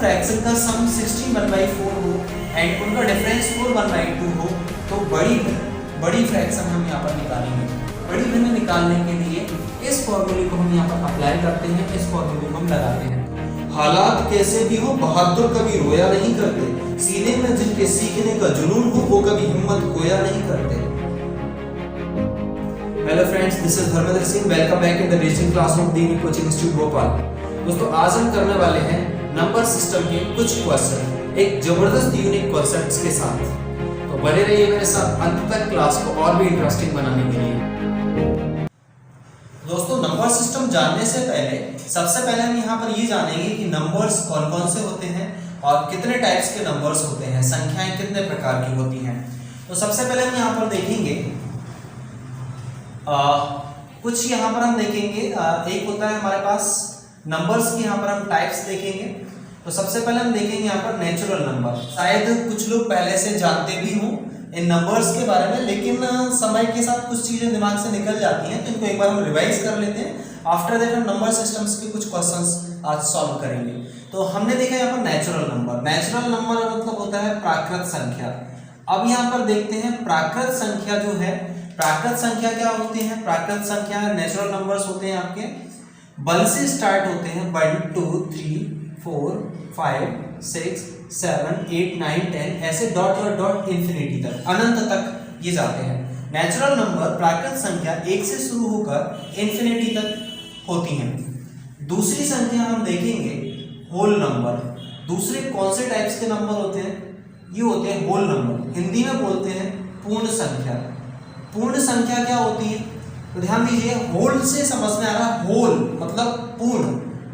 Fraction का सम 16/4 हो and उनका डिफरेंस 4/2 हो तो बड़ी फ्रैक्शन हम यहाँ पर निकालेंगे। बड़ी भिन्न निकालने के लिए इस फॉर्मूले को हम यहाँ पर अप्लाई करते हैं, इस फॉर्मूले को हम लगाते हैं। हालात कैसे भी हो बहादुर कभी रोया नहीं करते, सीने में जिनके सीखने का जुनून हो वो कभी हिम्मत खोया नहीं करते। Hello friends, this is Dharmendra Singh. Welcome back in the digital classroom D coaching institute Bhopal. दोस्तों, आज हम करने वाले हैं नंबर सिस्टम के कुछ क्वेश्चन, एक जबरदस्त यूनिक कॉन्सेप्ट्स के साथ। तो बने रहिए मेरे साथ अंत तक क्लास को और भी इंटरेस्टिंग बनाने के लिए। दोस्तों, नंबर सिस्टम जानने से पहले सबसे पहले हम यहाँ पर ये जानेंगे कि नंबर्स कौन कौन से होते हैं और कितने टाइप्स के नंबर्स होते हैं, संख्याएं कितने प्रकार की होती हैं। तो सबसे पहले हम यहाँ पर देखेंगे कुछ यहाँ पर हम देखेंगे एक होता है हमारे पास नंबर्स की, यहाँ पर हम टाइप्स देखेंगे। तो सबसे पहले हम देखेंगे यहाँ पर नेचुरल नंबर। शायद कुछ लोग पहले से जानते भी हों इन नंबर्स के बारे में, लेकिन समय के साथ कुछ चीजें दिमाग से निकल जाती हैं, तो इनको एक बार हम रिवाइज कर लेते हैं। आफ्टर दैट हम नंबर सिस्टम्स के कुछ क्वेश्चंस आज सॉल्व करेंगे। तो हमने देखा यहाँ पर नेचुरल नंबर। नेचुरल नंबर मतलब होता है प्राकृत संख्या। अब यहाँ पर देखते हैं प्राकृत संख्या जो है, प्राकृत संख्या क्या होती है। प्राकृत संख्या नेचुरल नंबर्स होते हैं आपके बल से स्टार्ट होते हैं, 1 2 3 4 5 6 7 8 9 10 ऐसे डॉट इंफिनिटी तक, अनंत तक ये जाते हैं। नेचुरल नंबर प्राकृत संख्या 1 से शुरू होकर इंफिनिटी तक होती हैं। दूसरी संख्या हम देखेंगे होल नंबर। दूसरे कौन से टाइप्स के नंबर होते हैं, ये होते हैं होल नंबर। हिंदी में बोलते हैं पूर्ण संख्या। पूर्ण संख्या क्या होती है, तो ध्यान दीजिए, होल से समझ में आ रहा है, होल मतलब पूर्ण,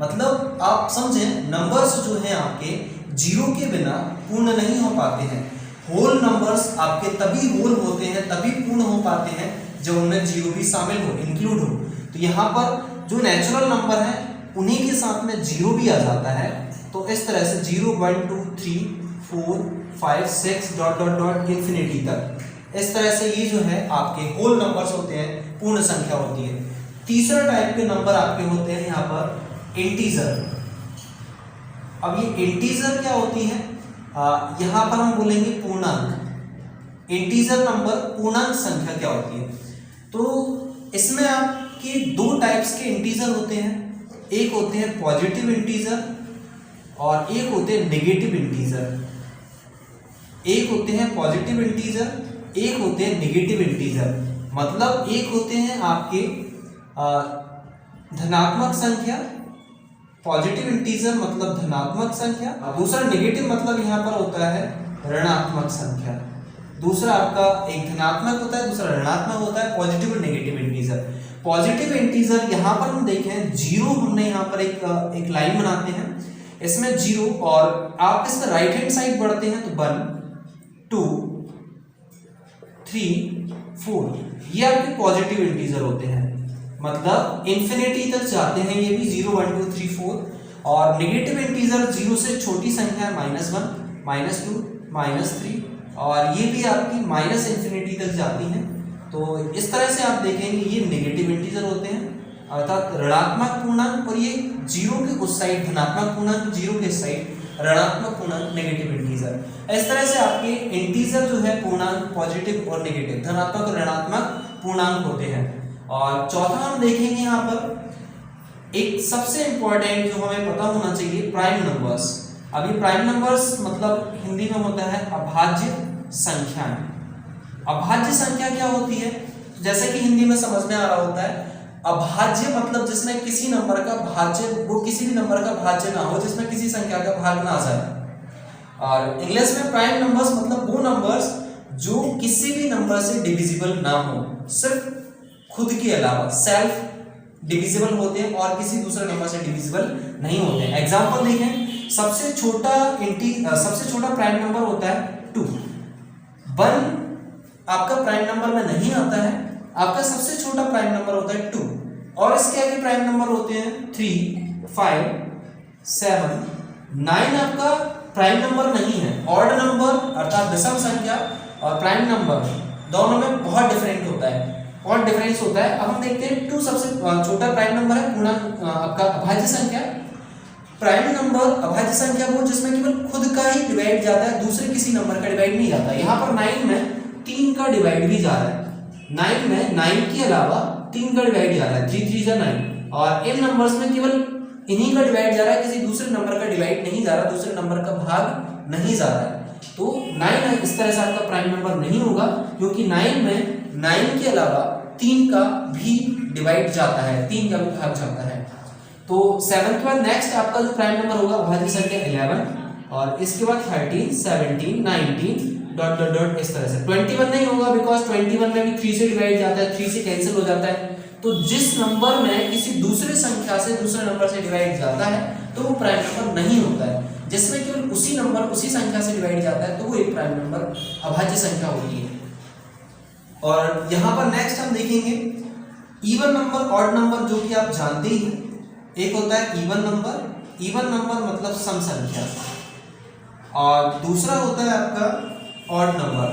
मतलब आप समझें नंबर्स जो हैं आपके जीरो के बिना पूर्ण नहीं हो पाते हैं। होल नंबर्स आपके तभी होल होते हैं, तभी पूर्ण हो पाते हैं जब उनमें जीरो भी शामिल हो, इंक्लूड हो। तो यहाँ पर जो नेचुरल नंबर है उन्हीं के साथ में जीरो भी आ जाता है। तो इस तरह से 0 1 2 3 4 5 6 डॉट इंफिनिटी तक, इस तरह से ये जो है आपके होल नंबर्स होते हैं, पूर्ण संख्या होती है। तीसरा टाइप के नंबर आपके होते हैं यहाँ पर इंटीजर। अब ये इंटीजर क्या होती है, यहाँ पर हम बोलेंगे पूर्णांक। इंटीजर नंबर पूर्णांक संख्या क्या होती है, तो इसमें आपके दो टाइप्स के इंटीजर होते हैं। एक होते हैं पॉजिटिव इंटीजर और एक होते हैं नेगेटिव इंटीजर। एक होते हैं पॉजिटिव इंटीजर, एक होते हैं नेगेटिव इंटीजर। मतलब एक होते हैं आपके धनात्मक संख्या, पॉजिटिव इंटीजर मतलब धनात्मक संख्या। दूसरा नेगेटिव मतलब यहाँ पर होता है ऋणात्मक संख्या। दूसरा आपका एक धनात्मक होता है, दूसरा ऋणात्मक होता है, पॉजिटिव और नेगेटिव इंटीजर। पॉजिटिव इंटीजर यहाँ पर हम देखें जीरो, हमने यहाँ पर एक लाइन बनाते हैं, इसमें जीरो, और आप इसमें राइट हैंड साइड बढ़ते हैं तो 1 2 3 4, ये आपके पॉजिटिव इंटीजर होते हैं, मतलब इंफिनिटी तक जाते हैं ये भी, 0 1 2 3 4। और नेगेटिव इंटीजर जीरो से छोटी संख्या है, -1 -2 -3, और ये भी आपकी माइनस इंफिनिटी तक जाती हैं। तो इस तरह से आप देखेंगे ये नेगेटिव इंटीजर होते हैं, अर्थात ऋणात्मक पूर्णांक, और ये जीरो के उस साइड धनात्मक पूर्णांक, जीरो के साइड ऋणात्मक पूर्णांक नेगेटिव इंटीजर। इस तरह से आपके इंटीजर जो है पूर्णांक पॉजिटिव और नेगेटिव, धनात्मक और ऋणात्मक पूर्णांक होते हैं। और चौथा हम देखेंगे यहाँ पर एक सबसे इंपॉर्टेंट जो हमें पता होना चाहिए, प्राइम नंबर्स। अभी प्राइम नंबर्स मतलब हिंदी में होता है अभाज्य संख्याएं। अभाज्य संख्या क्या होती है, जैसे कि हिंदी में समझ में आ रहा होता है, अभाज्य मतलब जिसमें किसी नंबर का भाज्य, वो किसी भी नंबर का भाज्य ना हो, जिसमें किसी संख्या का भाग ना आ जाए। और इंग्लिश में प्राइम नंबर्स मतलब वो नंबर्स जो किसी भी नंबर से डिविजिबल ना हो, सिर्फ खुद के अलावा सेल्फ डिविजिबल होते हैं और किसी दूसरे नंबर से डिविजिबल नहीं होते हैं। एग्जांपल देखें, सबसे छोटा प्राइम नंबर होता है 2। 1 आपका प्राइम नंबर में नहीं आता है, आपका सबसे छोटा प्राइम नंबर होता है 2, और इसके आगे प्राइम नंबर होते हैं 3 5 7 9। आपका प्राइम नंबर नहीं है, ऑड नंबर अर्थात विषम संख्या और प्राइम नंबर दोनों में बहुत डिफरेंट होता है, बहुत डिफरेंस होता है। अब हम देखते हैं 2 सबसे छोटा प्राइम नंबर है, पूर्णांक आपका अभाज्य संख्या। प्राइम नंबर अभाज्य संख्या वो जिसमें केवल खुद का ही डिवाइड जाता है, दूसरे किसी नंबर का डिवाइड नहीं जाता। यहाँ पर 9 में 3 का डिवाइड भी जा रहा है, 9 में 9 के अलावा 3 का डिवाइड जा रहा है, 3 3 जा 9, और इन नंबर्स में केवल इन्हीं का डिवाइड जा रहा है, किसी दूसरे नंबर का डिवाइड नहीं जा रहा, दूसरे नंबर का भाग नहीं जा रहा है। तो 9 इस तरह से आपका प्राइम नंबर नहीं होगा, क्योंकि 9 में 9 के अलावा 3 का भी डिवाइड जाता है, 3 का भी भाग जाता है। तो 7 के बाद नेक्स्ट आपका जो प्राइम नंबर होगा अभाज्य संख्या 11, और इसके बाद 13, 17, 19 डॉट डॉट डॉट इस तरह से। 21 नहीं होगा, बिकॉज 21 में भी 3 से डिवाइड जाता है, 3 से कैंसिल हो जाता है। तो जिस नंबर में किसी दूसरे संख्या से दूसरे नंबर से डिवाइड जाता है तो वो प्राइम नंबर नहीं होता है। जिसमें केवल उसी नंबर उसी संख्या से डिवाइड जाता है तो वो एक प्राइम नंबर अभाज्य संख्या होती है। और यहाँ पर नेक्स्ट हम देखेंगे इवन नंबर, ऑड नंबर, जो कि आप जानते ही हैं। एक होता है इवन नंबर, इवन नंबर मतलब सम संख्या, और दूसरा होता है आपका ऑड नंबर,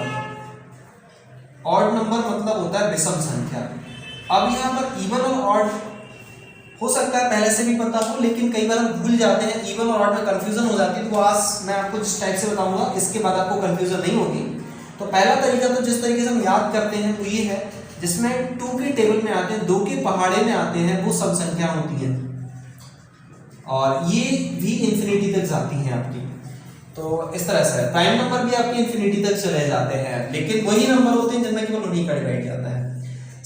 ऑड नंबर मतलब होता है विषम संख्या। अब यहाँ पर इवन और ऑड हो सकता है पहले से भी पता हो, लेकिन कई बार हम भूल जाते हैं, इवन और ऑड में कंफ्यूजन हो जाती है। तो आज मैं आपको जिस टाइप से बताऊंगा इसके बाद आपको कंफ्यूजन नहीं होगी। तो पहला तरीका तो जिस तरीके से हम याद करते हैं वो ये है, जिसमें 2 के टेबल में आते हैं, 2 के पहाड़े में आते हैं, वो सब संख्या होती है, और ये भी इंफिनिटी तक जाती हैं आपकी। तो इस तरह से प्राइम नंबर भी आपके इंफिनिटी तक चले जाते हैं, लेकिन वही नंबर होते हैं जिनमें केवल उन्हीं का डिवाइड जाता है।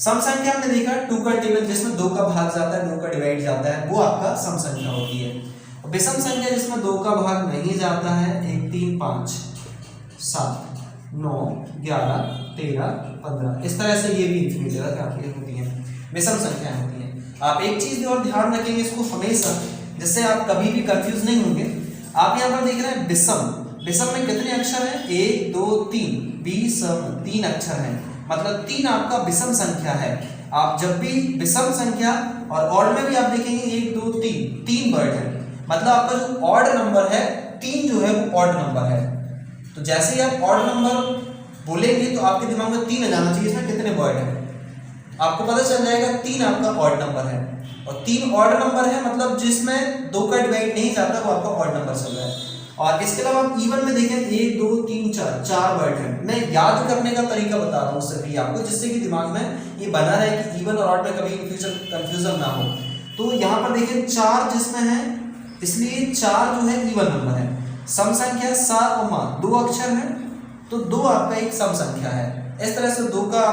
सम संख्या हमने देखा 2 का टेबल जिसमें 2 का भाग जाता है, 2 का डिवाइड जाता है, वो आपका सम संख्या होती है। विषम संख्या जिसमें 2 का भाग नहीं जाता है, 1 3 5 7 9 11 13 15 इस तरह से ये भी इंफिनिटी तक आपकी होती है, विषम संख्याएं होती हैं। आप एक चीज और ध्यान रखेंगे इसको हमेशा, जिससे आप कभी भी कंफ्यूज नहीं होंगे। आप यहाँ पर देख रहे हैं विषम, विषम में कितने अक्षर हैं? 1 2 3, विषम 3 अक्षर हैं, मतलब 3 आपका विषम संख्या है। आप जब भी विषम संख्या और ऑड में भी आप देखेंगे 1 2 3 वर्ड है, मतलब आपका जो ऑड नंबर है 3 जो है वो ऑड नंबर है। तो जैसे ही आप ऑड नंबर बोलेंगे तो आपके दिमाग में 3 आ जाना चाहिए, इसमें कितने वर्ड है आपको पता चल जाएगा। 3 आपका ऑड नंबर है, और 3 ऑड नंबर है मतलब जिसमें 2 का डिवाइड नहीं जाता वो आपका ऑड नंबर चल रहा है। और इसके अलावा आप इवन में देखें 1 2 3 4 वर्ड है। मैं याद करने का तरीका बता रहा हूँ सभी आपको, जिससे कि दिमाग में ये बना रहे कि इवन और ऑड में कभी कंफ्यूजन ना हो। तो यहाँ पर देखिए 4 जिसमें है, इसलिए 4 जो है इवन नंबर है। सम संख्या 7 और मान 2 अक्षर है, तो 2 आपका एक सम संख्या है। इस तरह से 2 का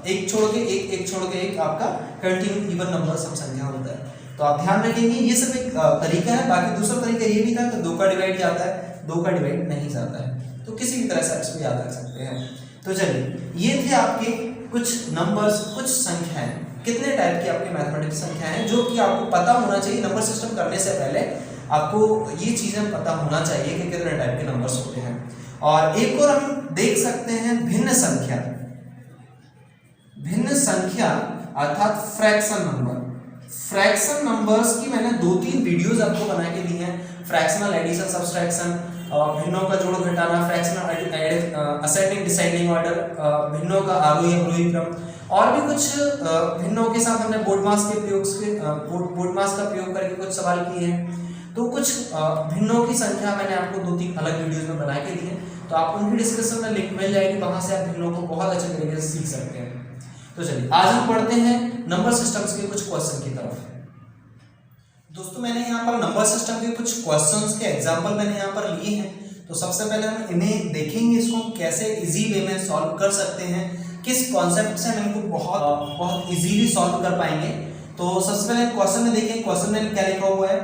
एक छोड़ के एक छोड़ के एक आपका कंटिन्यू इवन नंबर सम संख्या होता है। तो आप ध्यान रखेंगे ये सब एक तरीका है। बाकी दूसरा तरीका ये भी था कि 2 का डिवाइड जाता है, 2 का डिवाइड नहीं जाता है। तो किसी भी तरह से आप इसको याद रख सकते हैं। तो चलिए ये थे आपके कुछ नंबर्स, कुछ संख्याएं। कितने टाइप की आपके मैथमेटिक्स संख्याएं हैं जो कि आपको पता होना चाहिए। नंबर सिस्टम करने से पहले आपको ये चीजें पता होना चाहिए कि कितने टाइप के नंबर्स होते हैं। और एक और हम देख सकते हैं भिन्न संख्या। भिन्न संख्या अर्थात फ्रैक्शन नंबर। फ्रैक्शन नंबर्स की मैंने 2-3 वीडियोस आपको बना के दी हैं। फ्रैक्शनल एडिशन, सब्सट्रैक्शन, भिन्नों का जोड़ घटाना, फ्रैक्शनल असेंडिंग डिसेंडिंग ऑर्डर, भिन्नों का आरोही अवरोही क्रम, और भी कुछ भिन्नों के साथ हमने बोडमास का प्रयोग करके कुछ सवाल किए हैं। तो कुछ भिन्नों की संख्या मैंने आपको 2-3 अलग वीडियोस में बना के दी है, तो आप उनकी डिस्क्रिप्शन में लिंक मिल जाएगी, वहां से आप भिन्नों को बहुत अच्छे तरीके से सीख सकते हैं। तो चलिए आज हम पढ़ते हैं नंबर सिस्टम्स के कुछ क्वेश्चन की तरफ। दोस्तों मैंने यहाँ पर नंबर सिस्टम के कुछ क्वेश्चंस के एग्जांपल मैंने यहाँ पर लिए हैं। तो सबसे पहले हम इन्हें देखेंगे, इसको कैसे इजी वे में सॉल्व कर सकते हैं, किस कॉन्सेप्ट से हम इनको बहुत इजीली सॉल्व कर पाएंगे। तो सबसे पहले क्वेश्चन में देखें, क्वेश्चन में क्या लिखा हुआ है,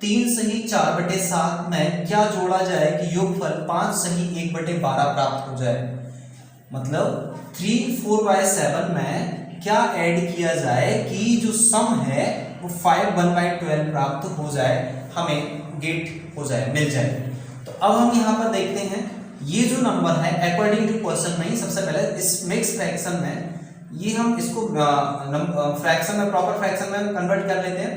3 सही 4/7 में क्या जोड़ा जाए कि योगफल 5 सही 1/12 प्राप्त हो जाए। मतलब 3 4/7 में क्या ऐड किया जाए कि जो सम है वो 5 1/12 प्राप्त हो जाए, हमें गेट हो जाए, मिल जाए। तो अब हम यहाँ पर देखते हैं ये जो नंबर है अकॉर्डिंग टू क्वेश्चन में ही सबसे पहले इस मिक्स फ्रैक्शन में ये हम इसको फ्रैक्शन में, प्रॉपर फ्रैक्शन में कन्वर्ट कर लेते हैं।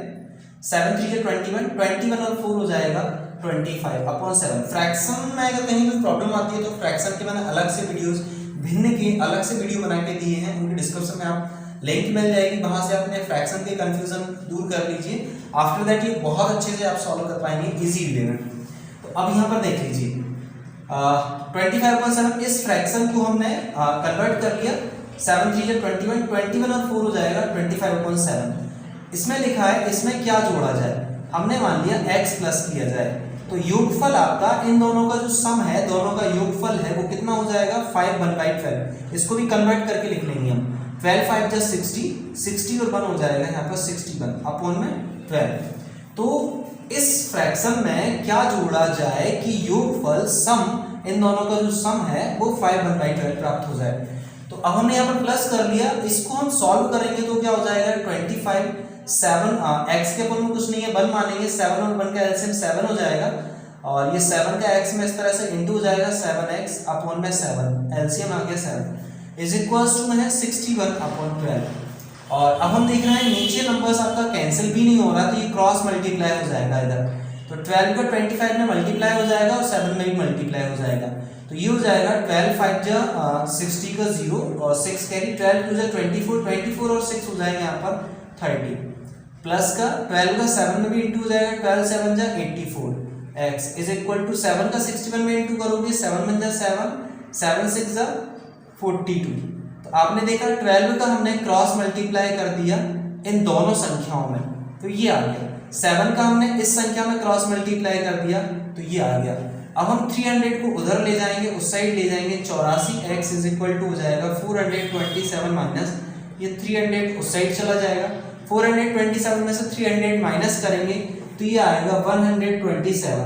7 3 के 21 और 4 हो जाएगा 25/7। फ्रैक्शन में अगर कहीं भी प्रॉब्लम आती है तो फ्रैक्शन के मैंने अलग से वीडियोस, भिन्न के अलग से वीडियो बना के दिए हैं, उनके डिस्क्रिप्शन में आप लिंक मिल जाएगी, वहां से अपने फ्रैक्शन के कंफ्यूजन दूर कर लीजिए। आफ्टर दैट ये बहुत अच्छे से आप सॉल्व कर पाएंगे इजी वे में। तो अब यहाँ पर देख लीजिए 25/7 इस फ्रैक्शन को हमने कन्वर्ट कर लिया, 7 3 जा 21, 21 और 4 हो जाएगा 25/7। इसमें लिखा है इसमें क्या जोड़ा जाए, हमने मान लिया x प्लस किया जाए, तो योगफल आपका इन दोनों का जो सम है, दोनों का योगफल है वो कितना हो जाएगा 5 1/12। इसको भी कन्वर्ट करके लिख लेंगे हम, 12 5 जा 60, 60 और 1 हो जाएगा यहाँ पर 61 अपॉन में 12। तो इस फ्रैक्शन में क्या जोड़ा जाए कि योगफल सम इन दोनों का जो सम है वो 5 1/12 प्राप्त हो जाए। तो अब हमने यहाँ पर प्लस कर लिया, इसको हम सॉल्व करेंगे तो क्या हो जाएगा 25 7 x के अपन में कुछ नहीं है 1 मानेंगे, 7 और 1 का एलसीएम 7 हो जाएगा, और ये 7 का x में इस तरह से इंटू हो जाएगा 7x अपॉन में 7, एलसीएम आ गया 7 इज इक्वल्स टू है 61 अपॉन 12। और अब हम देख रहे हैं नीचे नंबर्स आपका कैंसिल भी नहीं हो रहा, तो ये क्रॉस मल्टीप्लाई हो जाएगा इधर, तो 12 का 25 में मल्टीप्लाई हो जाएगा और 7 में भी मल्टीप्लाई हो जाएगा, तो ये हो जाएगा 12 5 जा 60 का 0 और 6 कैरी, 12 2 जा 24, 24 और 6 हो जाएंगे यहाँ पर 30, प्लस का 12 का 7 में भी इंटू हो जाएगा, 12 7 जा 84, x इज इक्वल टू 7 का 61 में इंटू करोगे 7 1 जा 7, 7 6 जा 42। तो आपने देखा 12 का हमने क्रॉस मल्टीप्लाई कर दिया इन दोनों संख्याओं में, तो ये आ गया, 7 का हमने इस संख्या में क्रॉस मल्टीप्लाई कर दिया तो ये आ गया। अब हम 300 को उधर ले जाएंगे, उस साइड ले जाएंगे, 84 x इज इक्वल टू हो जाएगा 427 माइनस ये 300 उस साइड चला जाएगा, 427 में से 300 माइनस करेंगे तो ये आएगा 127,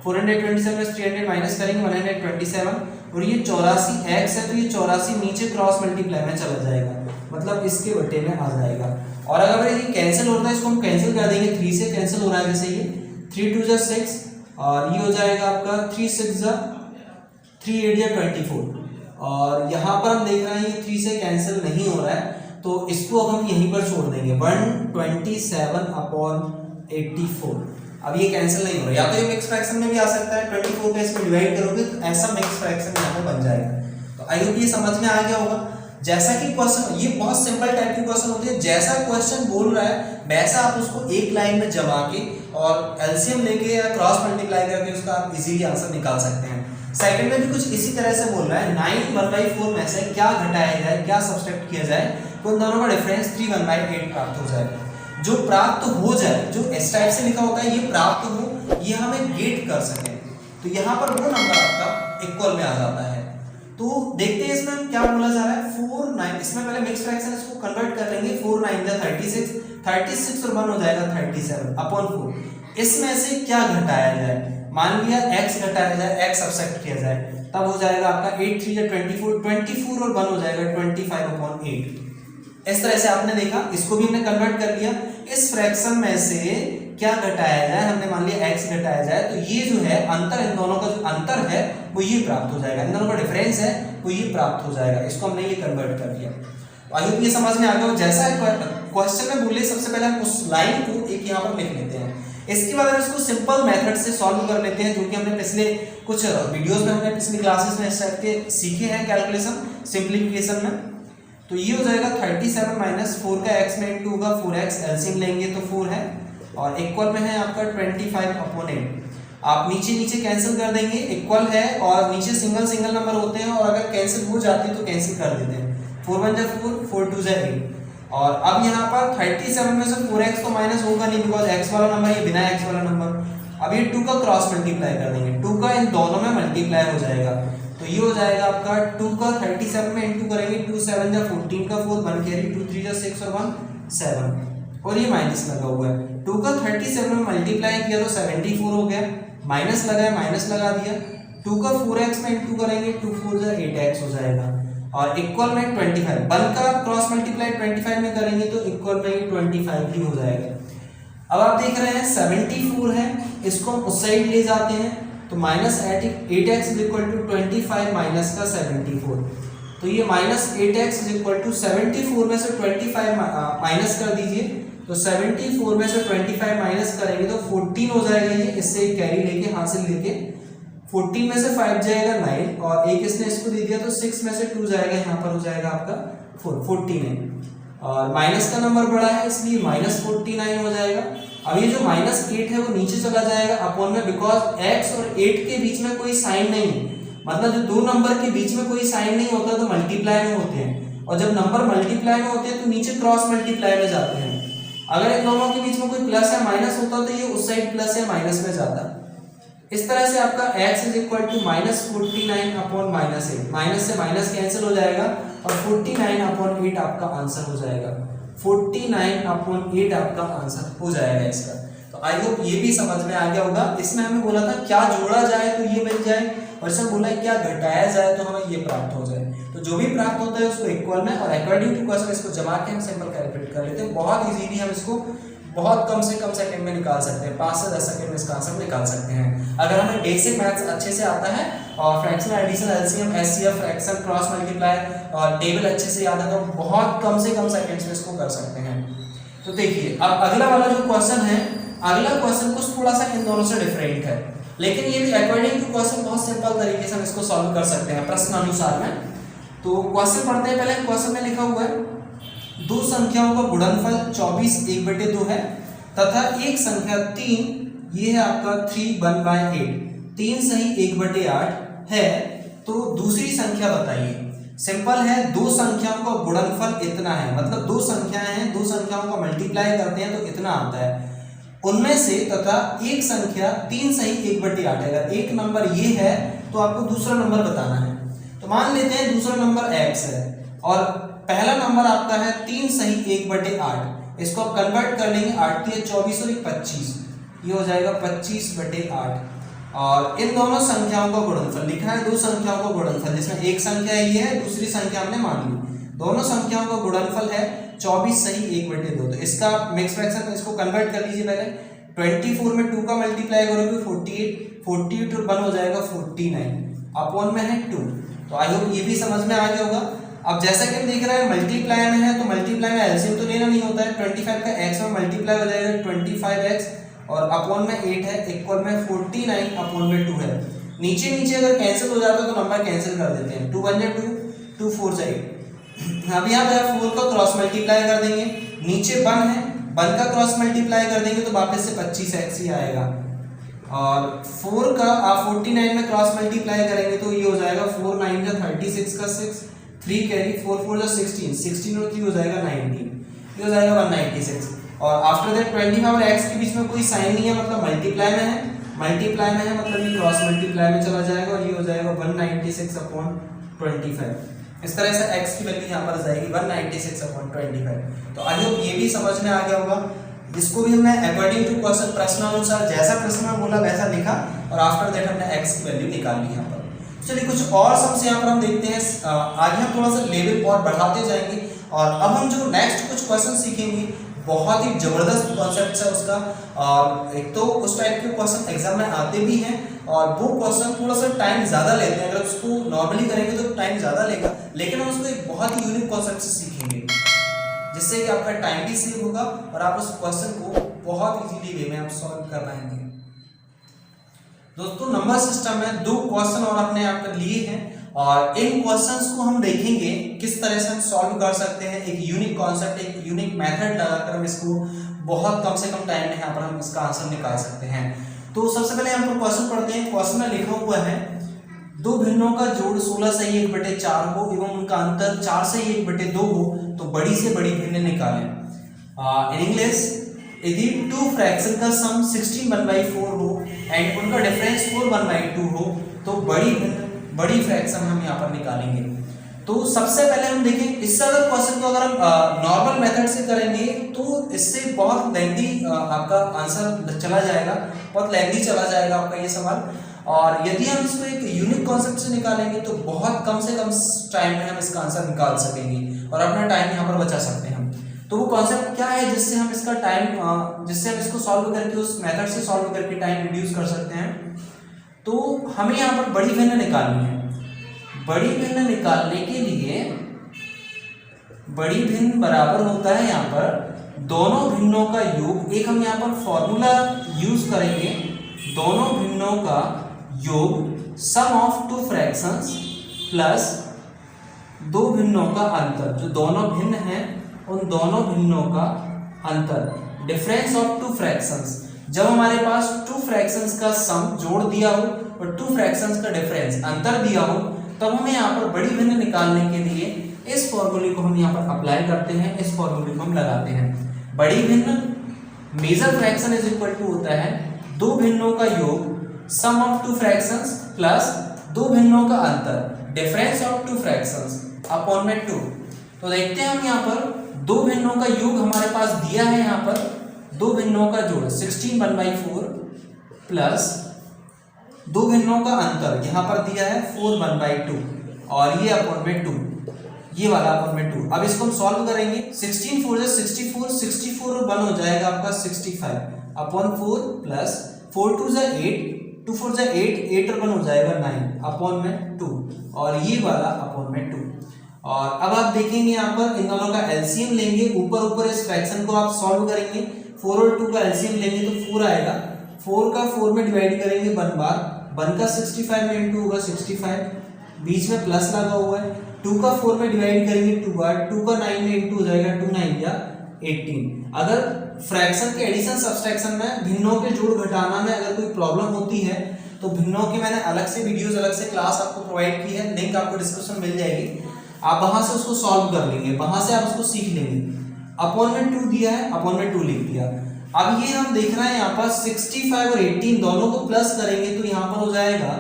427 में से 300 माइनस करेंगे 127, और ये 84x है तो ये 84 नीचे क्रॉस मल्टीप्लाई में चला जाएगा, मतलब इसके बटे में आ जाएगा। और अगर ये कैंसिल होता है इसको हम कैंसिल कर देंगे, 3 से कैंसिल हो रहा है, जैसे ये 3 2 जा 6 और ये हो जाएगा आपका 3 6 जा 3 8 जा 24, और यहाँ पर हम देख रहे हैं ये 3 से कैंसिल नहीं हो रहा है, तो इसको अब हम यहीं पर छोड़ देंगे 127 अपॉन 84। अब ये कैंसिल नहीं हो रहा, या तो ये मिक्स फ्रैक्शन में भी आ सकता है, 24 का इसमें डिवाइड करोगे तो ऐसा मिक्स फ्रैक्शन यहाँ पे बन जाएगा। तो आई होप ये समझ में आ गया होगा। जैसा कि क्वेश्चन, ये बहुत सिंपल टाइप की क्वेश्चन होती है, जैसा क्वेश्चन बोल रहा है वैसा आप उसको एक लाइन में जमा के और एलसीएम लेके या क्रॉस मल्टीप्लाई करके उसका आप इजीली आंसर निकाल सकते हैं। सेकंड में भी कुछ इसी तरह से बोल रहा है 9 1/4 में से क्या घटाया जाए, क्या सब्सट्रैक्ट किया जाए, तो उन दोनों का डिफरेंस 3 1/8 प्राप्त हो जाएगा। जो प्राप्त हो जाए, जो इस टाइप से लिखा होता है ये प्राप्त हो, ये हमें गेट कर सके, तो यहाँ पर वो नंबर आपका इक्वल में आ जाता है। तो देखते हैं इसमें क्या बोला जा रहा है, 4 9, इसमें पहले मिक्स फ्रैक्शन इसको कन्वर्ट कर लेंगे, 4 9 जा 36, 36 और 1 हो जाएगा 37 अपॉन 4। इसमें से क्या घटाया जाए, मान लिया x घटाया जाए, x सब्ट्रैक्ट किया जाए, तब हो जाएगा आपका 8 3 जा 24, 24 और 1 हो जाएगा 25 अपॉन 8। इस तरह से आपने देखा, इसको भी हमने कन्वर्ट कर लिया। इस फ्रैक्शन में से क्या घटाया जाए, हमने मान लिया x घटाया जाए, तो ये जो है अंतर, इन दोनों का जो अंतर है वो ये प्राप्त हो जाएगा, इन दोनों का डिफरेंस है वो ये प्राप्त हो जाएगा। इसको हमने ये कन्वर्ट कर दिया। आई होप ये समझ में आ गया। जैसा क्वेश्चन में बोले सबसे पहले हम उस लाइन को एक यहाँ पर लिख लेते हैं, इसके बाद हम इसको सिंपल मेथड से सॉल्व कर लेते हैं, जो कि हमने पिछले कुछ वीडियोस में, हमने पिछली क्लासेस में इस टाइप के सीखे हैं कैलकुलेशन सिंप्लीफिकेशन में। तो ये हो जाएगा 37 माइनस 4 का x में इंटू होगा 4x, एलसीएम लेंगे तो 4 है, और इक्वल में है आपका 25 अपॉन 8। आप नीचे नीचे कैंसिल कर देंगे, इक्वल है और नीचे सिंगल सिंगल नंबर होते हैं, और अगर कैंसिल हो जाते हैं तो कैंसिल कर देते हैं, 4 1 जा 4, 4 2 जा 8। और अब यहाँ पर 37 में से 4x तो माइनस होगा नहीं, बिकॉज x वाला नंबर ये बिना x वाला नंबर। अब ये 2 का क्रॉस मल्टीप्लाई कर देंगे, 2 का इन दोनों में मल्टीप्लाई हो जाएगा, तो ये हो जाएगा आपका 2 का 37 में इंटू करेंगे, 2 7 जा 14 का 4, 1 कैरी, 2 3 जा 6 और 1 7, और ये माइनस लगा हुआ है। 2 का 37 में मल्टीप्लाई किया तो 74 हो गया, माइनस लगा है, माइनस लगा दिया। 2 का 4x में इंटू करेंगे, 2 4 जा 8x हो जाएगा, और इक्वल में 25, 1 का क्रॉस मल्टीप्लाई 25 में करेंगे तो इक्वल में 25 ही हो जाएगा। अब आप देख रहे हैं 74 है, इसको हम उस साइड ले जाते हैं, तो minus 8x is equal to 25 minus का 74, तो ये minus 8x is equal to 74 में से 25 माइनस कर दीजिए, तो 74 में से 25 माइनस करेंगे तो 14 हो जाएगा। ये इससे कैरी लेके हासिल लेके 14 में से 5 जाएगा 9, और एक इसने इसको दे दिया तो 6 में से 2 जाएगा, यहाँ पर हो जाएगा आपका 4 14 है, और माइनस का नंबर बड़ा है इसलिए -49 हो जाएगा। अब ये जो -8 है वो नीचे चला जाएगा अपॉन में, बिकॉज x और 8 के बीच में कोई साइन नहीं है, मतलब जो दो नंबर के बीच में कोई साइन नहीं होता तो मल्टीप्लाई में होते हैं, और जब नंबर मल्टीप्लाई में होते हैं तो नीचे क्रॉस मल्टीप्लाई में जाते हैं। अगर इन दोनों के बीच में कोई प्लस या माइनस होता तो ये उस साइड प्लस या माइनस में जाता। इस तरह से आपका x is equal to -49 upon -8, minus से माइनस कैंसिल हो जाएगा और 49 अपॉन 8 आपका आंसर हो जाएगा। 49 अपॉन 8 आपका आंसर हो जाएगा इसका। तो आई होप ये भी समझ में आ गया होगा। इसमें हमें बोला था क्या जोड़ा जाए तो ये मिल जाए, और इसमें बोला है क्या घटाया जाए तो हमें ये प्राप्त हो जाए। तो जो भी प्राप्त होता है उसको इक्वल में और अकॉर्डिंग टू क्वेश्चन इसको जमा के हम सिंपल कैलकुलेट कर लेते हैं। बहुत इजीली हम इसको बहुत कम से कम सेकंड में निकाल सकते हैं, 5 से 10 सेकंड में इसका आंसर निकाल सकते हैं अगर हमें बेसिक मैथ्स अच्छे से आता है और fraction, addition, LCM, HCF, fraction, cross multiply और टेबल अच्छे से याद है तो बहुत कम से कम सेकंड्स में इसको कर सकते हैं। तो देखिए अब अगला वाला जो क्वेश्चन है, अगला क्वेश्चन कुछ थोड़ा सा इन दोनों से डिफरेंट है, लेकिन ये भी अकॉर्डिंग टू क्वेश्चन बहुत सिंपल तरीके से हम इसको सॉल्व कर सकते हैं प्रश्न अनुसार में। तो क्वेश्चन पढ़ते हैं। पहले क्वेश्चन में लिखा हुआ है दो संख्याओं का गुणनफल 24 1/2 है तथा एक संख्या 3, ये है आपका 3 1/8, 3 सही 1/8 है, तो दूसरी संख्या बताइए। सिंपल है, दो संख्याओं का गुणनफल इतना है, मतलब दो संख्याएं हैं, दो संख्याओं का मल्टीप्लाई करते हैं तो इतना आता है उनमें से, तथा एक संख्या 3 सही 1/8 है। अगर एक नंबर ये है तो आपको दूसरा नंबर बताना है। तो मान लेते हैं दूसरा नंबर x है और पहला नंबर आपका है 3 सही 1/8। इसको आप कन्वर्ट कर लेंगे, 8 3 24 और 25, ये हो जाएगा 25/8। और इन दोनों संख्याओं का गुणनफल लिखा है, दो संख्याओं का गुणनफल, जिसमें एक संख्या ये है, दूसरी संख्या हमने मान ली, दोनों संख्याओं का गुणनफल है 24 सही 1/2। तो इसका मिक्स फ्रैक्शन, इसको कन्वर्ट कर लीजिए। पहले 24 में 2 का मल्टीप्लाई करोगे 48 और 1 हो जाएगा 49, अपॉन में है 2। तो आई होप ये भी समझ में आ गया होगा। अब जैसा कि हम देख रहे हैं मल्टीप्लाई में है तो मल्टीप्लाई में एलसीएम तो लेना नहीं होता है, 25 का x में मल्टीप्लाई हो जाएगा 25x और अपॉन में 8 है, इक्वल में 49 अपॉन में 2 है। नीचे नीचे अगर कैंसिल हो जाता है तो नंबर कैंसिल कर देते हैं, 2 1 जा 2, 2 4 जा 8। अब यहाँ पे 4 का क्रॉस मल्टीप्लाई कर देंगे, नीचे 1 है, 1 का क्रॉस मल्टीप्लाई कर देंगे तो वापस से 25x ही आएगा, और 4 का आप 49 में क्रॉस मल्टीप्लाई करेंगे तो ये हो जाएगा 4 9 जा 36 का 6, 3 कैरी, 4 4 जा 16, 16 और 3 हो जाएगा 19, ये हो जाएगा 196। और आफ्टर दैट 25 और x के बीच में कोई साइन नहीं है, मतलब मल्टीप्लाई में है, मल्टीप्लाई में है मतलब ये क्रॉस मल्टीप्लाई में चला जाएगा और ये हो जाएगा 196 अपॉन 25। इस तरह से x की वैल्यू यहाँ पर जाएगी 196 अपॉन 25। तो आई होप ये भी समझ में आ गया होगा। इसको भी हमने अकॉर्डिंग टू क्वेश्चन प्रश्नानुसार जैसा प्रश्न में बोला वैसा लिखा और आफ्टर दैट हमने x की वैल्यू निकाल ली यहाँ पर। चलिए कुछ और सम्स यहाँ पर हम देखते हैं। आगे हम थोड़ा सा लेवल और बढ़ाते जाएंगे और अब हम जो नेक्स्ट कुछ क्वेश्चन सीखेंगे बहुत ही जबरदस्त कॉन्सेप्ट है उसका। और एक तो उस टाइप के क्वेश्चन एग्जाम में आते भी हैं और वो क्वेश्चन थोड़ा सा टाइम ज़्यादा लेते हैं, अगर उसको नॉर्मली करेंगे तो टाइम ज़्यादा लेगा, लेकिन हम उसको एक बहुत ही यूनिक कॉन्सेप्ट से सीखेंगे जिससे कि आपका टाइम भी सेव होगा और आप उस क्वेश्चन को बहुत इजीली वे में आप सॉल्व कर पाएंगे। दोस्तों नंबर सिस्टम में 2 क्वेश्चन और अपने यहाँ पर लिए हैं और इन क्वेश्चंस को हम देखेंगे किस तरह से हम सॉल्व कर सकते हैं। एक यूनिक कॉन्सेप्ट, एक यूनिक मेथड लगाकर हम इसको बहुत कम से कम टाइम में यहाँ पर हम इसका आंसर निकाल सकते हैं। तो सबसे पहले हम क्वेश्चन पढ़ते हैं। क्वेश्चन में लिखा हुआ है दो भिन्नों का जोड़ 16 सही 1/4 हो एवं उनका अंतर 4 सही 1/2 हो तो बड़ी से बड़ी भिन्न निकालें। इन इंग्लिश यदि 2 फ्रैक्शन का सम 16 1/4 हो एंड उनका डिफरेंस 4 1/2 हो तो बड़ी फ्रैक्शन हम यहाँ पर निकालेंगे। तो सबसे पहले हम देखें इससे अगर क्वेश्चन को अगर हम नॉर्मल मेथड से करेंगे तो इससे बहुत लेंथी आपका आंसर चला जाएगा, बहुत लेंथी चला जाएगा आपका ये सवाल। और यदि हम इसको एक यूनिक कॉन्सेप्ट से निकालेंगे तो बहुत कम से कम टाइम में हम इसका आंसर निकाल सकेंगे और अपना टाइम यहाँ पर बचा सकते हैं हम। तो वो कॉन्सेप्ट क्या है जिससे हम इसका टाइम, जिससे हम इसको सॉल्व करके उस मेथड से सॉल्व करके टाइम रिड्यूस कर सकते हैं। तो हमें यहाँ पर बड़ी भिन्न निकालनी है। बड़ी भिन्न निकालने के लिए बड़ी भिन्न बराबर होता है यहाँ पर दोनों भिन्नों का योग। एक हम यहाँ पर फॉर्मूला यूज करेंगे, दोनों भिन्नों का योग सम ऑफ 2 फ्रैक्शंस प्लस दो भिन्नों का अंतर। जो दोनों भिन्न हैं उन दोनों भिन्नों का अंतर, डिफरेंस ऑफ टू फ्रैक्शंस। जब हमारे पास टू फ्रैक्शंस का सम जोड़ दिया हो और टू फ्रैक्शंस का डिफरेंस अंतर दिया हो, तब हमें यहाँ पर बड़ी भिन्न निकालने के लिए इस फॉर्मूले को हम यहाँ पर अप्लाई करते हैं, इस फॉर्मूले को हम लगाते हैं। बड़ी भिन्न major fraction is equal to होता है दो भिन्नों का योग sum of two fractions plus दो भिन्नों का अंतर difference of two fractions upon में 2। तो देखते हैं हम यहाँ पर दो भिन्नों का योग हमारे पास दिया है, यहाँ पर दो भिन्नों का जोड़ 16 1/4 प्लस दो भिन्नों का अंतर यहाँ पर दिया है 4 1/2 और ये अपॉन में 2, ये वाला अपॉन में 2। अब इसको हम सॉल्व करेंगे। 16 4 जा 64, 64 और 1 हो जाएगा आपका 65 अपॉन 4 प्लस 4 2 जा 8, 2 4 जा 8, 8 और 1 हो जाएगा 9 अपॉन में 2 और ये वाला अपॉन में 2। और अब आप देखेंगे यहाँ पर इन दोनों का एलसीएम लेंगे, ऊपर ऊपर इस फ्रैक्शन को आप सॉल्व करेंगे। 4 और 2 का एलसीएम लेंगे तो 4 आएगा, 4 का 4 में डिवाइड करेंगे 1 बार, 1 का 65 में इंटू होगा 65, बीच में प्लस लगा हुआ है। 2 का 4 में डिवाइड करेंगे 2 बार, 2 का 9 में इंटू हो जाएगा 2 9 या 18। अगर फ्रैक्शन के एडिशन सब्सट्रैक्शन में भिन्नों के जोड़ घटाना में अगर कोई प्रॉब्लम होती है तो भिन्नों की मैंने अलग से वीडियोस, अलग से क्लास आपको प्रोवाइड की है, लिंक आपको डिस्क्रिप्शन मिल जाएगी, आप वहां से उसको सॉल्व कर लेंगे, वहां से आप उसको सीख लेंगे। अपॉन में 2 दिया है, अपॉन में 2 लिख दिया। अब ये हम देख रहे हैं यहाँ पर 65 और 18 दोनों को प्लस करेंगे तो यहाँ पर हो जाएगा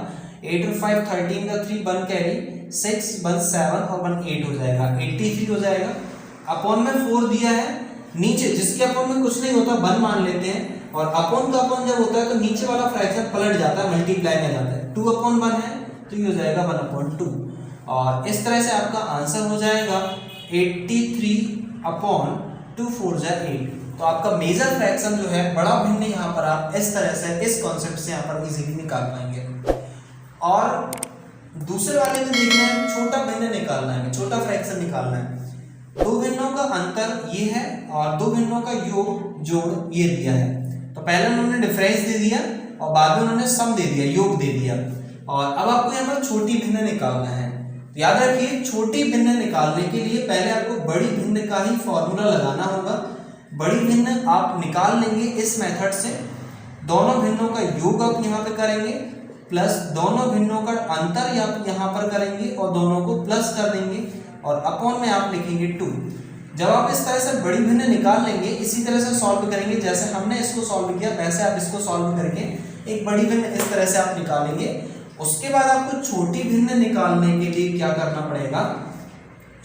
8 और 5 13 का 3 1 कैरी 6 1 7 और 1 8 हो जाएगा, 83 हो जाएगा। अपॉन में 4 दिया है, नीचे जिसके अपॉन में कुछ नहीं होता 1 मान लेते हैं, और अपॉन का अपॉन जब होता है तो नीचे वाला फ्रैक्शन पलट जाता है, मल्टीप्लाई में जाता है। 2 अपॉन 1 है तो ये हो जाएगा 1 अपॉन 2 और इस तरह से आपका आंसर हो जाएगा 83 अपॉन 2 4 जा 8। तो आपका मेजर फ्रैक्शन जो है बड़ा भिन्न, यहाँ पर आप इस तरह से इस कॉन्सेप्ट से यहाँ पर इजीली निकाल पाएंगे। और दूसरे वाले में देखना है छोटा भिन्न निकालना है, छोटा फ्रैक्शन निकालना है। दो भिन्नों का अंतर ये है और दो भिन्नों का योग जोड़ ये दिया है। तो पहले उन्होंने डिफरेंस दे दिया और बाद में उन्होंने सम दे दिया, योग दे दिया। और अब आपको यहाँ पर छोटी भिन्न निकालना है। तो याद रखिए छोटी भिन्न निकालने के लिए पहले आपको बड़ी भिन्न का ही फॉर्मूला लगाना होगा। बड़ी भिन्न आप निकाल लेंगे इस मेथड से, दोनों भिन्नों का योग आप यहाँ पे करेंगे प्लस दोनों भिन्नों का अंतर आप यहाँ पर करेंगे और दोनों को प्लस कर देंगे और अपॉन में आप लिखेंगे 2। जब आप इस तरह से बड़ी भिन्न निकाल लेंगे, इसी तरह से सॉल्व करेंगे जैसे हमने इसको सॉल्व किया, वैसे आप इसको सॉल्व करके एक बड़ी भिन्न इस तरह से आप निकालेंगे। उसके बाद आपको छोटी भिन्न निकालने के लिए क्या करना पड़ेगा,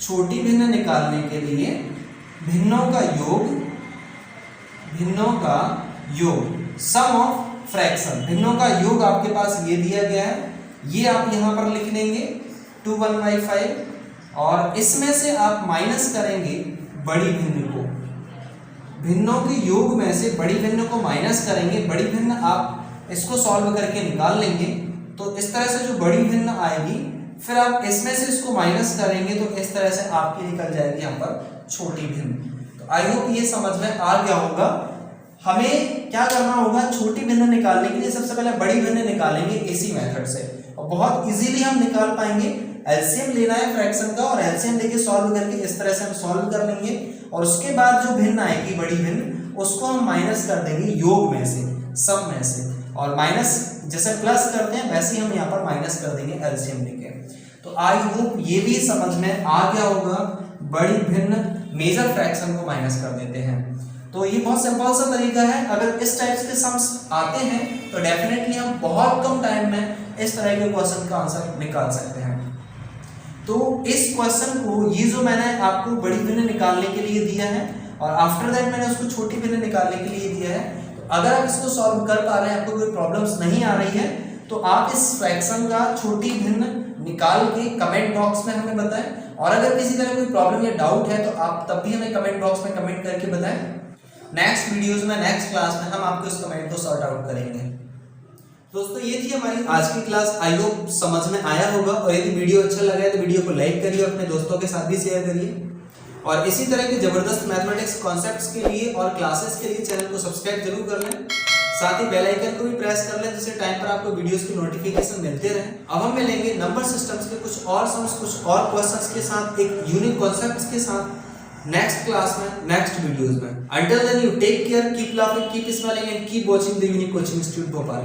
छोटी भिन्न निकालने के लिए भिन्नों का योग सम ऑफ फ्रैक्शन, भिन्नों का योग आपके पास ये दिया गया है, ये आप यहाँ पर लिख लेंगे 2 1/5 और इसमें से आप माइनस करेंगे बड़ी भिन्न को, भिन्नों के योग में से बड़ी भिन्न को माइनस करेंगे। बड़ी भिन्न आप इसको सॉल्व करके निकाल लेंगे तो इस तरह से जो बड़ी भिन्न आएगी, फिर आप इसमें से इसको माइनस करेंगे तो इस तरह से आपकी निकल जाएगी यहाँ पर छोटी भिन्न। तो आई होप ये समझ में आ गया होगा। हमें क्या करना होगा, छोटी भिन्न निकालने के लिए सबसे पहले बड़ी भिन्न निकालेंगे इसी मेथड से और बहुत इजीली हम निकाल पाएंगे। एलसीएम लेना है फ्रैक्शन का और एलसीएम लेके सॉल्व करके इस तरह से हम सॉल्व कर लेंगे और उसके बाद जो भिन्न आएगी बड़ी भिन्न, उसको हम माइनस कर देंगे योग में से, सम में से, और माइनस जैसे प्लस करते हैं वैसे ही हम यहाँ पर माइनस कर देंगे एलसीएम लेके। तो आई होप ये भी समझ में आ गया होगा, बड़ी भिन्न मेजर फ्रैक्शन को माइनस कर देते हैं। तो ये बहुत सिंपल सा तरीका है। अगर इस टाइप के सम्स आते हैं तो डेफिनेटली हम बहुत कम टाइम में इस तरह के क्वेश्चन का आंसर निकाल सकते हैं। तो इस क्वेश्चन को, ये जो मैंने आपको बड़ी भिन्न निकालने के लिए दिया है और आफ्टर दैट मैंने उसको छोटी भिन्न निकालने के लिए दिया है, तो अगर आप इसको सॉल्व कर पा रहे हैं, आपको कोई प्रॉब्लम्स नहीं आ रही है, तो आप इस फ्रैक्शन का छोटी भिन्न निकाल के कमेंट बॉक्स में हमें बताएं। और अगर किसी तरह कोई प्रॉब्लम या डाउट है तो आप तब भी हमें कमेंट बॉक्स में कमेंट करके बताएं। नेक्स्ट वीडियोस में, नेक्स्ट क्लास में हम आपको इस कमेंट को सॉर्ट आउट करेंगे। दोस्तों ये थी हमारी आज की क्लास, आई होप समझ में आया होगा। और यदि वीडियो अच्छा लगा है तो वीडियो को लाइक करिए, अपने दोस्तों के साथ भी शेयर करिए और इसी तरह के जबरदस्त मैथमेटिक्स कॉन्सेप्ट्स के लिए और क्लासेस के लिए चैनल को सब्सक्राइब जरूर कर लें। साथ ही बेल आइकन को भी प्रेस कर लें जिससे टाइम पर आपको वीडियोस की नोटिफिकेशन मिलते रहे। अब हम मिलेंगे नंबर सिस्टम्स के कुछ और सम्स, कुछ और क्वेश्चंस के साथ, एक यूनिक कॉन्सेप्ट्स के साथ। नेक्स्ट क्लास में, नेक्स्ट वीडियोस में। Until then you take care, keep laughing, keep smiling and keep watching the unique coaching institute Bhopal.